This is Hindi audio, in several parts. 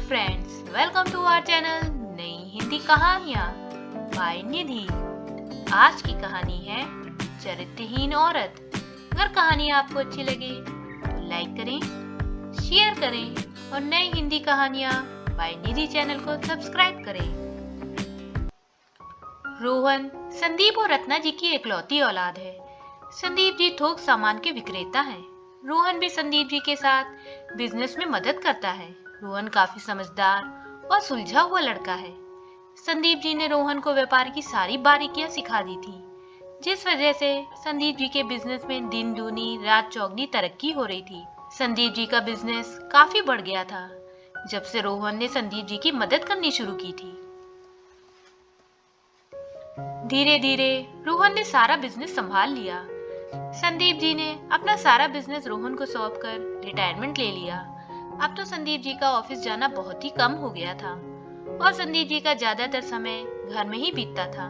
Friends, welcome to our channel नई हिंदी कहानियाँ बाय निधि। आज की कहानी है चरित्रहीन औरत। अगर कहानी आपको अच्छी लगे तो लाइक करें, शेयर करें और नई हिंदी कहानियाँ बाय निधि चैनल को सब्सक्राइब करें। रोहन संदीप और रत्ना जी की इकलौती औलाद है। संदीप जी थोक सामान के विक्रेता हैं। रोहन भी संदीप जी के साथ बिजनेस में मदद करता है। रोहन काफी समझदार और सुलझा हुआ लड़का है। संदीप जी ने रोहन को व्यापार की सारी बारीकियां सिखा दी थी, जिस वजह से संदीप जी के बिजनेस में दिन दूनी रात चौगनी तरक्की हो रही थी। संदीप जी का बिजनेस काफी बढ़ गया था जब से रोहन ने संदीप जी की मदद करनी शुरू की थी। धीरे धीरे रोहन ने सारा बिजनेस संभाल लिया। संदीप जी ने अपना सारा बिजनेस रोहन को सौंपकर रिटायरमेंट ले लिया। अब तो संदीप जी का ऑफिस जाना बहुत ही कम हो गया था और संदीप जी का ज्यादातर समय घर में ही बीतता था।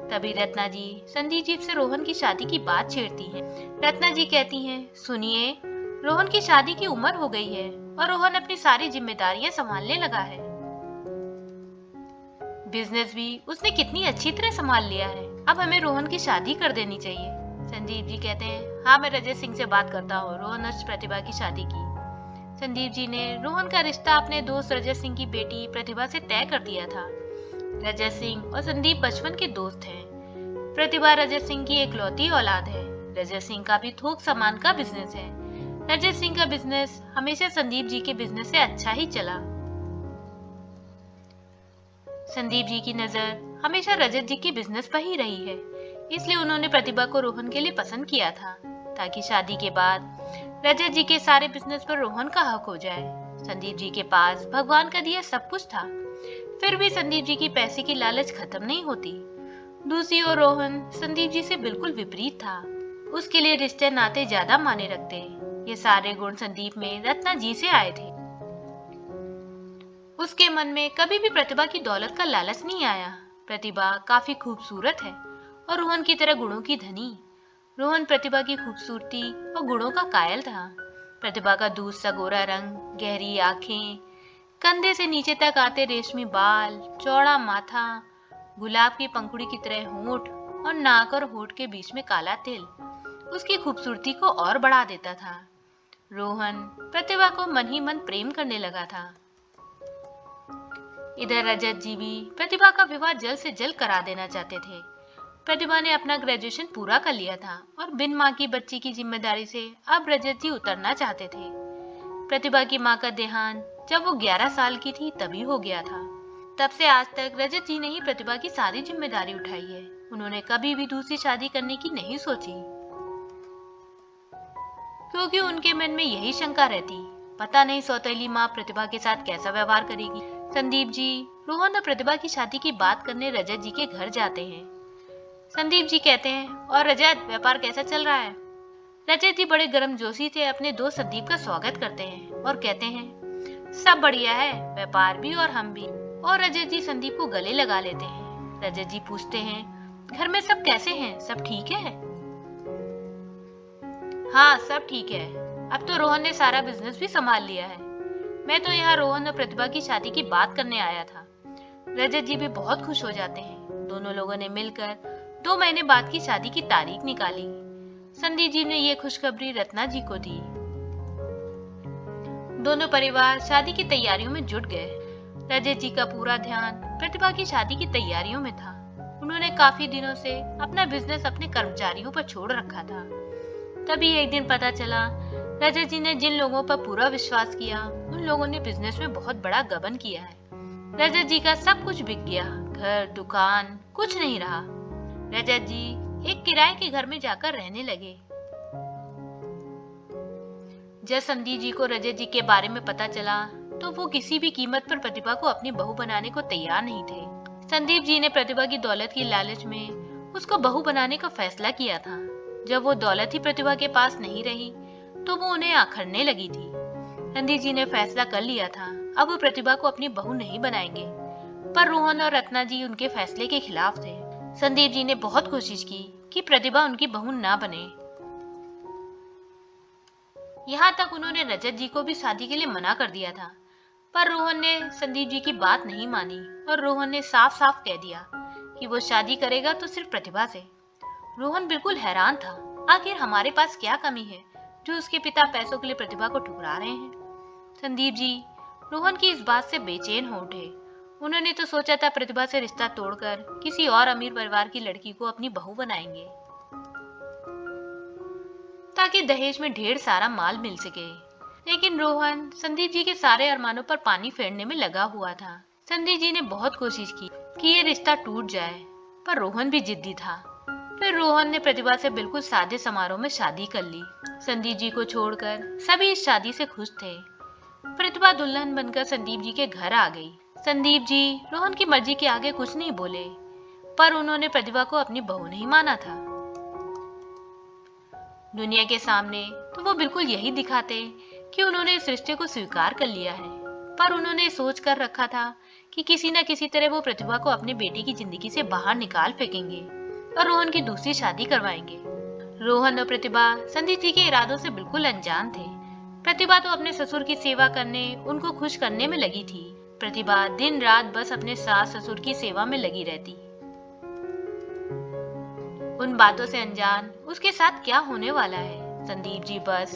तभी रत्ना जी संदीप जी से रोहन की शादी की बात छेड़ती हैं। रत्ना जी कहती हैं, सुनिए, रोहन की शादी की उम्र हो गई है और रोहन अपनी सारी जिम्मेदारियां संभालने लगा है। बिजनेस भी उसने कितनी अच्छी तरह संभाल लिया है। अब हमें रोहन की शादी कर देनी चाहिए। संदीप जी कहते हैं, हाँ, मैं रजत सिंह से बात करता हूँ। रोहन और प्रतिभा की शादी की। संदीप जी ने रोहन का रिश्ता अपने दोस्त रजत सिंह की बेटी प्रतिभा से तय कर दिया था। रजत सिंह और संदीप बचपन के दोस्त हैं। प्रतिभा रजत सिंह की इकलौती औलाद है। रजत सिंह का भी थोक सामान का बिजनेस है। रजत सिंह का बिजनेस हमेशा संदीप जी के बिजनेस से अच्छा ही चला। संदीप जी की नजर हमेशा रजत जी के बिजनेस पर ही रही है, इसलिए उन्होंने प्रतिभा को रोहन के लिए पसंद किया था, ताकि शादी के बाद रजत जी के सारे बिजनेस पर रोहन का हक हो जाए। संदीप जी के पास भगवान का दिया सब कुछ था, फिर भी संदीप जी की पैसे की लालच खत्म नहीं होती। दूसरी ओर रोहन संदीप जी से बिल्कुल विपरीत था। उसके लिए रिश्ते नाते ज्यादा माने रखते। ये सारे गुण संदीप में रत्ना जी से आए थे। उसके मन में कभी भी प्रतिभा की दौलत का लालच नहीं आया। प्रतिभा काफी खूबसूरत है और रोहन की तरह गुणों की धनी। रोहन प्रतिभा की खूबसूरती और गुणों का कायल था। प्रतिभा का दूध सा गोरा रंग, गहरी आंखें, कंधे से नीचे तक आते रेशमी बाल, चौड़ा माथा, गुलाब की पंखुड़ी की तरह होंठ और नाक और होंठ के बीच में काला तिल उसकी खूबसूरती को और बढ़ा देता था। रोहन प्रतिभा को मन ही मन प्रेम करने लगा था। इधर रजत जी भी प्रतिभा का विवाह जल्द से जल्द करा देना चाहते थे। प्रतिभा ने अपना ग्रेजुएशन पूरा कर लिया था और बिन माँ की बच्ची की जिम्मेदारी से अब रजत जी उतरना चाहते थे। प्रतिभा की माँ का देहांत जब वो 11 साल की थी तभी हो गया था। तब से आज तक रजत जी ने ही प्रतिभा की सारी जिम्मेदारी उठाई है। उन्होंने कभी भी दूसरी शादी करने की नहीं सोची, क्योंकि उनके मन में यही शंका रहती, पता नहीं सौतेली माँ प्रतिभा के साथ कैसा व्यवहार करेगी। संदीप जी रोहन और प्रतिभा की शादी की बात करने रजत जी के घर जाते हैं। संदीप जी कहते हैं, और रजत, व्यापार कैसा चल रहा है? रजत जी बड़े गर्मजोशी से अपने दोस्त संदीप का स्वागत करते हैं और कहते हैं, सब बढ़िया है, व्यापार भी और हम भी। और रजत जी संदीप को गले लगा लेते हैं। रजत जी पूछते हैं, घर में सब कैसे हैं? सब ठीक है? हाँ, सब ठीक है। अब तो रोहन ने सारा बिजनेस भी संभाल लिया है। मैं तो यहाँ रोहन और प्रतिभा की शादी की बात करने आया था। रजत जी भी बहुत खुश हो जाते हैं। दोनों लोगों ने मिलकर 2 महीने बाद की शादी की तारीख निकाली। संदीप जी ने ये खुशखबरी रत्ना जी को दी। दोनों परिवार शादी की तैयारियों में जुट गए। रजत जी का पूरा ध्यान प्रतिभा की शादी की तैयारियों में था। उन्होंने काफी दिनों से अपना बिजनेस अपने कर्मचारियों पर छोड़ रखा था। तभी एक दिन पता चला, रजत जी ने जिन लोगों पर पूरा विश्वास किया, उन लोगों ने बिजनेस में बहुत बड़ा गबन किया है। रजत जी का सब कुछ बिक गया, घर, दुकान, कुछ नहीं रहा। रजत जी एक किराए के घर में जाकर रहने लगे। जब संदीप जी को रजत जी के बारे में पता चला, तो वो किसी भी कीमत पर प्रतिभा को अपनी बहू बनाने को तैयार नहीं थे। संदीप जी ने प्रतिभा की दौलत की लालच में उसको बहू बनाने का फैसला किया था। जब वो दौलत ही प्रतिभा के पास नहीं रही, तो वो उन्हें आखरने लगी थी। संदीप जी ने फैसला कर लिया था, अब वो प्रतिभा को अपनी बहू नहीं बनाएंगे। पर रोहन और रत्ना जी उनके फैसले के खिलाफ थे। संदीप जी ने बहुत कोशिश की कि प्रतिभा उनकी बहू ना बने। यहाँ तक उन्होंने रजत जी को भी शादी के लिए मना कर दिया था, पर रोहन ने संदीप जी की बात नहीं मानी और रोहन ने साफ साफ कह दिया कि वो शादी करेगा तो सिर्फ प्रतिभा से। रोहन बिल्कुल हैरान था। आखिर हमारे पास क्या कमी है जो उसके पिता पैसों के लिए प्रतिभा को ठुकरा रहे हैं। संदीप जी रोहन की इस बात से बेचैन हो उठे। उन्होंने तो सोचा था प्रतिभा से रिश्ता तोड़कर किसी और अमीर परिवार की लड़की को अपनी बहू बनाएंगे ताकि दहेज में ढेर सारा माल मिल सके। लेकिन रोहन संदीप जी के सारे अरमानों पर पानी फेरने में लगा हुआ था। संदीप जी ने बहुत कोशिश की कि ये रिश्ता टूट जाए, पर रोहन भी जिद्दी था। फिर रोहन ने प्रतिभा से बिल्कुल सादे समारोह में शादी कर ली। संदीप जी को छोड़कर सभी इस शादी से खुश थे। प्रतिभा दुल्हन बनकर संदीप जी के घर आ गई। संदीप जी रोहन की मर्जी के आगे कुछ नहीं बोले, पर उन्होंने प्रतिभा को अपनी बहू नहीं माना था। दुनिया के सामने तो वो बिल्कुल यही दिखाते कि उन्होंने इस रिश्ते को स्वीकार कर लिया है, पर उन्होंने सोच कर रखा था कि किसी न किसी तरह वो प्रतिभा को अपनी बेटी की जिंदगी से बाहर निकाल फेंकेंगे और रोहन की दूसरी शादी करवाएंगे। रोहन और प्रतिभा संदीप जी के इरादों से बिल्कुल अनजान थे। प्रतिभा तो अपने ससुर की सेवा करने, उनको खुश करने में लगी थी। प्रतिभा दिन रात बस अपने सास ससुर की सेवा में लगी रहती। उन बातों से अनजान उसके साथ क्या होने वाला है। संदीप जी बस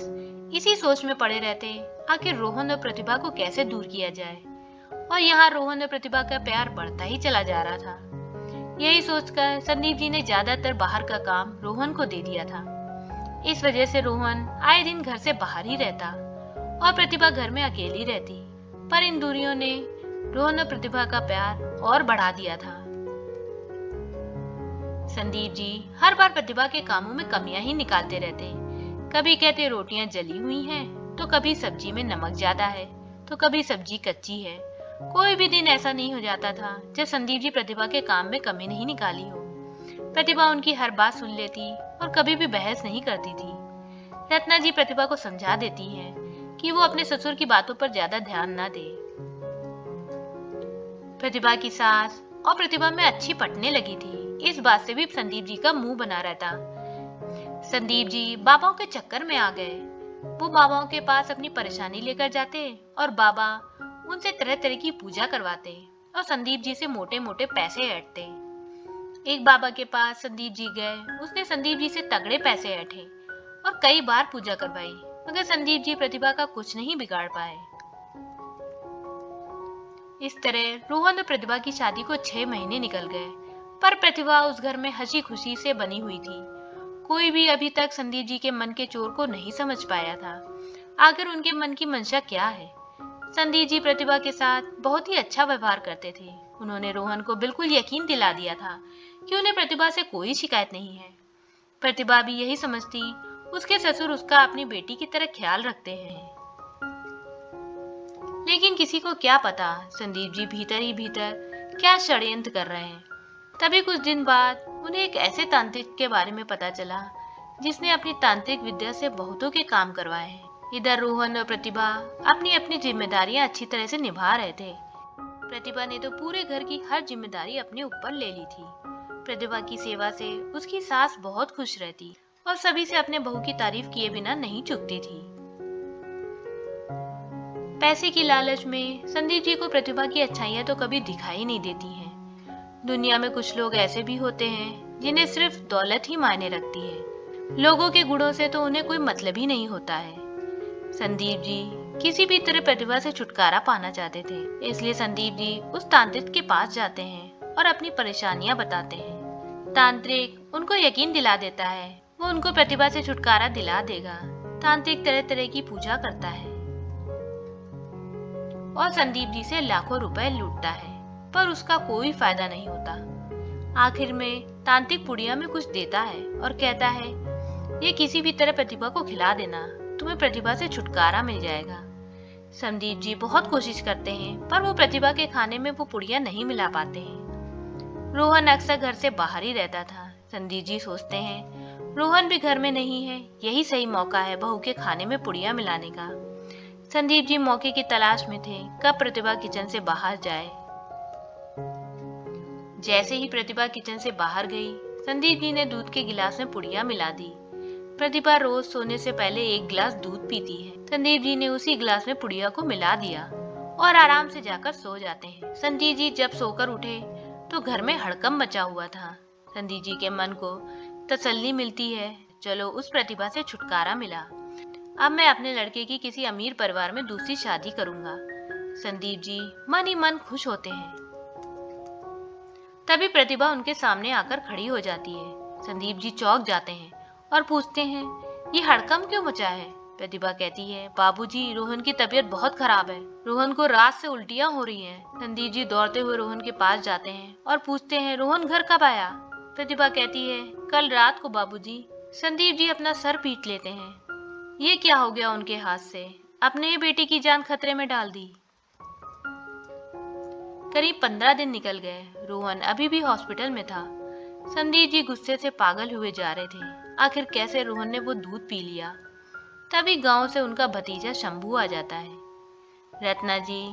इसी सोच में पड़े रहते, आखिर रोहन और प्रतिभा को कैसे दूर किया जाए। और यहाँ रोहन और प्रतिभा का प्यार बढ़ता ही चला जा रहा था। यही सोचकर संदीप जी ने ज्यादातर बाहर का काम रोहन को दे दिया था। इस वजह से रोहन आए दिन घर से बाहर ही रहता और प्रतिभा घर में अकेली रहती। पर इन दूरियों ने रोहन और प्रतिभा का प्यार और बढ़ा दिया था। संदीप जी हर बार प्रतिभा के कामों में कमियां ही निकालते रहते। कभी कहते रोटियां जली हुई हैं, तो कभी सब्जी में नमक ज्यादा है, तो कभी सब्जी कच्ची है। कोई भी दिन ऐसा नहीं हो जाता था जब संदीप जी प्रतिभा के काम में कमी नहीं निकाली हो। प्रतिभा उनकी हर बात सुन लेती और कभी भी बहस नहीं करती थी। रत्ना जी प्रतिभा को समझा देती हैं कि वो अपने ससुर की बातों पर ज्यादा ध्यान ना दे। प्रतिभा की सास और प्रतिभा में अच्छी पटने लगी थी। इस बात से भी संदीप जी का मुंह बना रहता। संदीप जी बाबाओं के चक्कर में आ गए। वो बाबाओं के पास अपनी परेशानी लेकर जाते और बाबा उनसे तरह तरह की पूजा करवाते और संदीप जी से मोटे मोटे पैसे ऐंठते। एक बाबा के पास संदीप जी गए। उसने संदीप जी से तगड़े पैसे ऐंठे और कई बार पूजा करवाई, मगर संदीप जी प्रतिभा का कुछ नहीं बिगाड़ पाए। इस तरह रोहन और प्रतिभा की शादी को 6 महीने निकल गए, पर प्रतिभा उस घर में हंसी खुशी से बनी हुई थी। कोई भी अभी तक संदीप जी के मन के चोर को नहीं समझ पाया था। आखिर उनके मन की मंशा क्या है। संदीप जी प्रतिभा के साथ बहुत ही अच्छा व्यवहार करते थे। उन्होंने रोहन को बिल्कुल यकीन दिला दिया था कि उन्हें प्रतिभा से कोई शिकायत नहीं है। प्रतिभा भी यही समझती उसके ससुर उसका अपनी बेटी की तरह ख्याल रखते हैं। लेकिन किसी को क्या पता संदीप जी भीतर ही भीतर क्या षड्यंत्र कर रहे हैं। तभी कुछ दिन बाद उन्हें एक ऐसे तांत्रिक के बारे में पता चला जिसने अपनी तांत्रिक विद्या से बहुतों के काम करवाए हैं। इधर रोहन और प्रतिभा अपनी अपनी जिम्मेदारियां अच्छी तरह से निभा रहे थे। प्रतिभा ने तो पूरे घर की हर जिम्मेदारी अपने ऊपर ले ली थी। प्रतिभा की सेवा से उसकी सास बहुत खुश रहती और सभी से अपने बहू की तारीफ किए बिना नहीं चुकती थी। पैसे की लालच में संदीप जी को प्रतिभा की अच्छाइयां तो कभी दिखाई नहीं देती हैं। दुनिया में कुछ लोग ऐसे भी होते हैं जिन्हें सिर्फ दौलत ही मायने रखती है। लोगों के गुणों से तो उन्हें कोई मतलब ही नहीं होता है। संदीप जी किसी भी तरह प्रतिभा से छुटकारा पाना चाहते थे, इसलिए संदीप जी उस तांत्रिक के पास जाते हैं और अपनी परेशानियां बताते हैं। तांत्रिक उनको यकीन दिला देता है वो उनको प्रतिभा से छुटकारा दिला देगा। तांत्रिक तरह तरह की पूजा करता है और संदीप जी से लाखों रुपए लूटता है, पर उसका कोई फायदा नहीं होता। आखिर में तांत्रिक पुड़िया में कुछ देता है और कहता है ये किसी भी तरह प्रतिभा को खिला देना, तुम्हें प्रतिभा से छुटकारा मिल जाएगा। संदीप जी बहुत कोशिश करते हैं, पर वो प्रतिभा के खाने में वो पुड़िया नहीं मिला पाते हैं। रोहन अक्सर घर से बाहर ही रहता था। संदीप जी सोचते हैं रोहन भी घर में नहीं है, यही सही मौका है बहू के खाने में पुड़िया मिलाने का। संदीप जी मौके की तलाश में थे कब प्रतिभा किचन से बाहर जाए। जैसे ही प्रतिभा किचन से बाहर गई, संदीप जी ने दूध के गिलास में पुड़िया मिला दी। प्रतिभा रोज सोने से पहले 1 गिलास दूध पीती है। संदीप जी ने उसी गिलास में पुड़िया को मिला दिया और आराम से जाकर सो जाते हैं। संदीप जी जब सोकर उठे तो घर में हड़कंप मचा हुआ था। संदीप जी के मन को तसल्ली मिलती है, चलो उस प्रतिभा से छुटकारा मिला। अब मैं अपने लड़के की किसी अमीर परिवार में दूसरी शादी करूंगा। संदीप जी मन ही मन खुश होते हैं। तभी प्रतिभा उनके सामने आकर खड़ी हो जाती है। संदीप जी चौंक जाते हैं और पूछते हैं, ये हड़कंप क्यों मचा है? प्रतिभा कहती है, बाबूजी, रोहन की तबीयत बहुत खराब है। रोहन को रात से उल्टियां हो रही हैं। संदीप जी दौड़ते हुए रोहन के पास जाते हैं और पूछते हैं, रोहन घर कब आया? प्रतिभा कहती है, कल रात को बाबूजी। संदीप जी अपना सर पीट लेते हैं। ये क्या हो गया उनके हाथ से? अपने ही बेटी की जान खतरे में डाल दी। करीब 15 दिन निकल गए। रोहन अभी भी हॉस्पिटल में था। संदीप जी गुस्से से पागल हुए जा रहे थे। आखिर कैसे रोहन ने वो दूध पी लिया? तभी गांव से उनका भतीजा शंभू आ जाता है। रत्ना जी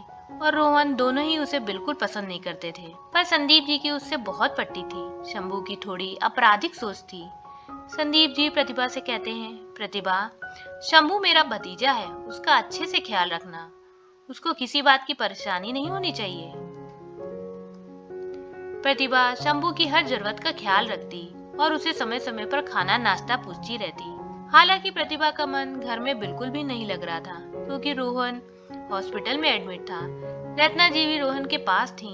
और रोहन दोनों ही उसे बिल्कुल पसंद नहीं करते थे, पर संदीप जी की उससे बहुत पटती थी। शंभू की थोड़ी आपराधिक सोच थी। संदीप जी प्रतिभा से कहते हैं, प्रतिभा, शंभू मेरा भतीजा है, उसका अच्छे से ख्याल रखना। उसको किसी बात की परेशानी नहीं होनी चाहिए। प्रतिभा शंभू की हर जरूरत का ख्याल रखती और उसे समय समय पर खाना नाश्ता पूछती रहती। हालांकि प्रतिभा का मन घर में बिल्कुल भी नहीं लग रहा था, क्योंकि रोहन हॉस्पिटल में एडमिट था। रत्ना जी भी रोहन के पास थी।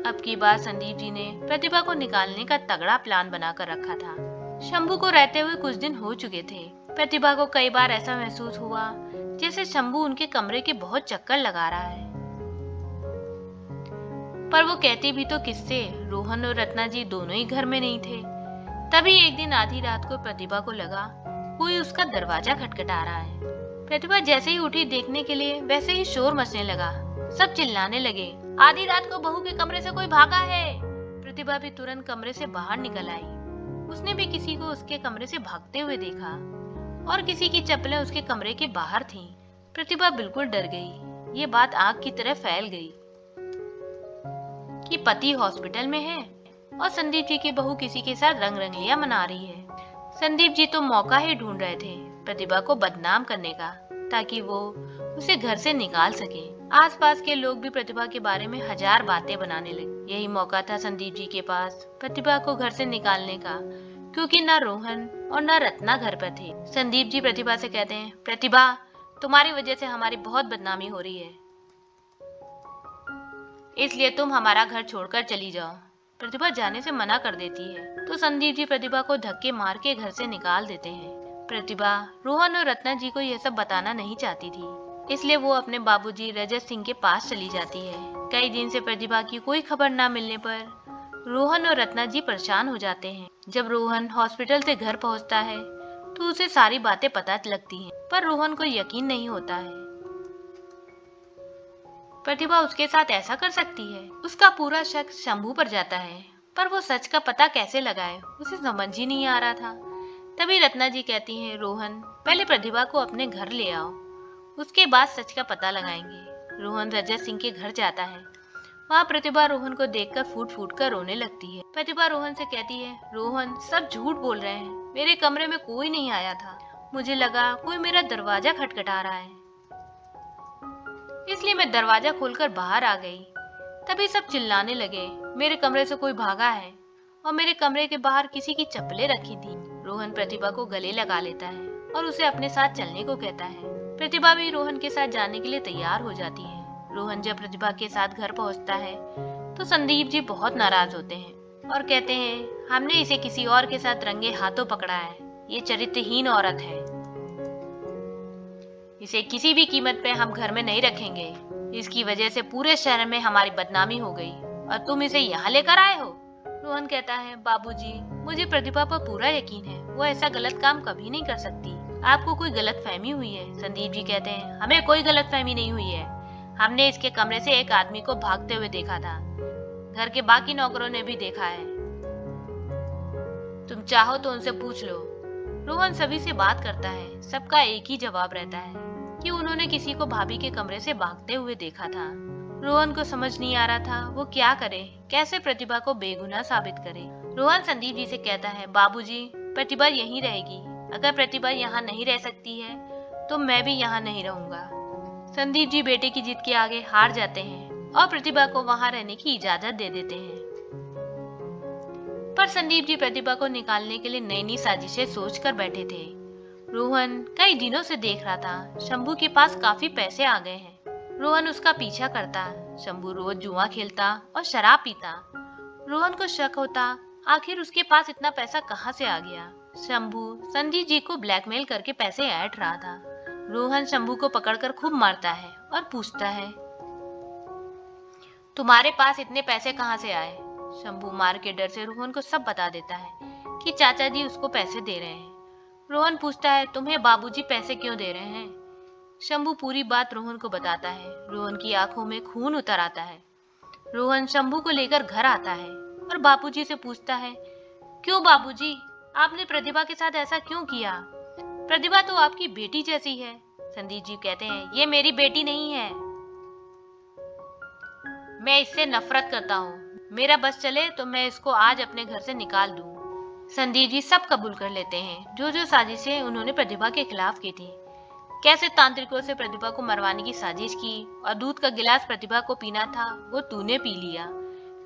अब की बार संदीप जी ने प्रतिभा को निकालने का तगड़ा प्लान बनाकर रखा था। शंभू को रहते हुए कुछ दिन हो चुके थे। प्रतिभा को कई बार ऐसा महसूस हुआ जैसे शंभू उनके कमरे के बहुत चक्कर लगा रहा है, पर वो कहती भी तो किससे? रोहन और रत्ना जी दोनों ही घर में नहीं थे। तभी एक दिन आधी रात को प्रतिभा को लगा कोई उसका दरवाजा खटखटा रहा है। प्रतिभा जैसे ही उठी देखने के लिए, वैसे ही शोर मचने लगा। सब चिल्लाने लगे, आधी रात को बहू के कमरे से कोई भागा है। प्रतिभा भी तुरंत कमरे से बाहर निकल आई। उसने भी किसी को उसके कमरे से भागते हुए देखा और किसी की चप्पलें उसके कमरे के बाहर थीं। प्रतिभा बिल्कुल डर गई। ये बात आग की तरह फैल गई कि पति हॉस्पिटल में है और संदीप जी की बहू किसी के साथ रंग रंगलियां मना रही है। संदीप जी तो मौका ही ढूंढ रहे थे प्रतिभा को बदनाम करने का, ताकि वो उसे घर से निकाल सके। आसपास के लोग भी प्रतिभा के बारे में हजार बातें बनाने लगे। यही मौका था संदीप जी के पास प्रतिभा को घर से निकालने का, क्योंकि न रोहन और न रत्ना घर पर थे। संदीप जी प्रतिभा से कहते हैं, प्रतिभा, तुम्हारी वजह से हमारी बहुत बदनामी हो रही है, इसलिए तुम हमारा घर छोड़कर चली जाओ। प्रतिभा जाने से मना कर देती है तो संदीप जी प्रतिभा को धक्के मार के घर से निकाल देते हैं। प्रतिभा रोहन और रत्ना जी को यह सब बताना नहीं चाहती थी, इसलिए वो अपने बाबूजी रजत सिंह के पास चली जाती है। कई दिन से प्रतिभा की कोई खबर न मिलने पर रोहन और रत्ना जी परेशान हो जाते हैं। जब रोहन हॉस्पिटल से घर पहुंचता है तो उसे सारी बातें पता लगती हैं, पर रोहन को यकीन नहीं होता है प्रतिभा उसके साथ ऐसा कर सकती है। उसका पूरा शक शंभू पर जाता है, पर वो सच का पता कैसे लगाए उसे समझ ही नहीं आ रहा था। तभी रत्ना जी कहती हैं, रोहन, पहले प्रतिभा को अपने घर ले आओ, उसके बाद सच का पता लगाएंगे। रोहन रजत सिंह के घर जाता है। वहाँ प्रतिभा रोहन को देखकर फूट फूट कर रोने लगती है। प्रतिभा रोहन से कहती है, रोहन, सब झूठ बोल रहे हैं, मेरे कमरे में कोई नहीं आया था, मुझे लगा कोई मेरा दरवाजा खटखटा रहा है, इसलिए मैं दरवाजा खोलकर बाहर आ गई। तभी सब चिल्लाने लगे, मेरे कमरे से कोई भागा है और मेरे कमरे के बाहर किसी की चप्पलें रखी थी। रोहन प्रतिभा को गले लगा लेता है और उसे अपने साथ चलने को कहता है। प्रतिभा भी रोहन के साथ जाने के लिए तैयार हो जाती है। रोहन जब प्रतिभा के साथ घर पहुंचता है तो संदीप जी बहुत नाराज होते हैं और कहते हैं, हमने इसे किसी और के साथ रंगे हाथों पकड़ा है, ये चरित्रहीन औरत है, इसे किसी भी कीमत पे हम घर में नहीं रखेंगे, इसकी वजह से पूरे शहर में हमारी बदनामी हो गई और तुम इसे यहाँ लेकर आए हो। रोहन कहता है, बाबूजी, मुझे प्रतिभा पर पूरा यकीन है, वो ऐसा गलत काम कभी नहीं कर सकती, आपको कोई गलत फहमी हुई है। संदीप जी कहते हैं, हमें कोई गलत फहमी नहीं हुई है, हमने इसके कमरे से एक आदमी को भागते हुए देखा था, घर के बाकी नौकरों ने भी देखा है, तुम चाहो तो उनसे पूछ लो। रोहन सभी से बात करता है, सबका एक ही जवाब रहता है कि उन्होंने किसी को भाभी के कमरे से भागते हुए देखा था। रोहन को समझ नहीं आ रहा था वो क्या करे, कैसे प्रतिभा को बेगुनाह साबित करे। रोहन संदीप जी से कहता है, बाबूजी, प्रतिभा यहीं रहेगी, अगर प्रतिभा यहाँ नहीं रह सकती है तो मैं भी यहाँ नहीं रहूंगा। संदीप जी बेटे की जिद के आगे हार जाते हैं और प्रतिभा को वहां रहने की इजाजत दे देते हैं। पर संदीप जी प्रतिभा को निकालने के लिए नई नई साजिशें सोच कर बैठे थे। रोहन कई दिनों से देख रहा था शंभू के पास काफी पैसे आ गए हैं। रोहन उसका पीछा करता। शंभू रोज जुआ खेलता और शराब पीता। रोहन को शक होता आखिर उसके पास इतना पैसा कहाँ से आ गया। शंभू संदीप जी को ब्लैकमेल करके पैसे ऐंठ रहा था। रोहन शंभू को पकड़कर खूब मारता है और पूछता है, तुम्हारे पास इतने पैसे कहाँ से आए? शंभू मार के डर से रोहन को सब बता देता है कि चाचा जी उसको पैसे दे रहे हैं। रोहन पूछता है, तुम्हें बाबूजी पैसे क्यों दे रहे हैं? शंभू पूरी बात रोहन को बताता है। रोहन की आंखों में खून उतर आता है। रोहन शंभू को लेकर घर आता है और बाबूजी से पूछता है, क्यों बाबूजी, आपने प्रतिभा के साथ ऐसा क्यों किया? प्रतिभा तो आपकी बेटी जैसी है। संदीप जी कहते हैं, ये मेरी बेटी नहीं है, मैं इससे नफरत करता हूँ। मेरा बस चले तो मैं इसको आज अपने घर से निकाल दूँ। संदीप जी सब कबूल कर लेते हैं जो जो साजिशें उन्होंने प्रतिभा के खिलाफ की थी। कैसे तांत्रिकों से प्रतिभा को मरवाने की साजिश की और दूध का गिलास प्रतिभा को पीना था वो तूने पी लिया।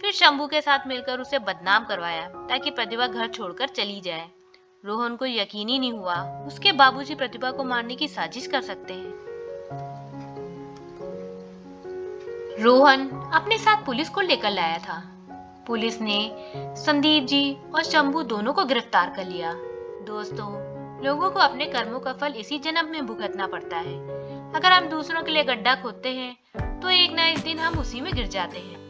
फिर शंभू के साथ मिलकर उसे बदनाम करवाया ताकि प्रतिभा घर छोड़कर चली जाए। रोहन को यकीन ही नहीं हुआ उसके बाबूजी प्रतिभा को मारने की साजिश कर सकते हैं। रोहन अपने साथ पुलिस को लेकर लाया था। पुलिस ने संदीप जी और शंभू दोनों को गिरफ्तार कर लिया। दोस्तों, लोगों को अपने कर्मों का फल इसी जन्म में भुगतना पड़ता है। अगर हम दूसरों के लिए गड्ढा खोदते हैं तो एक ना एक दिन हम उसी में गिर जाते हैं।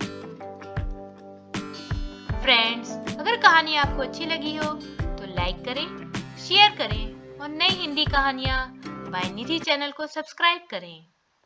फ्रेंड्स, अगर कहानी आपको अच्छी लगी हो तो लाइक करें, शेयर करें और नई हिंदी कहानियां बाय निधि चैनल को सब्सक्राइब करें।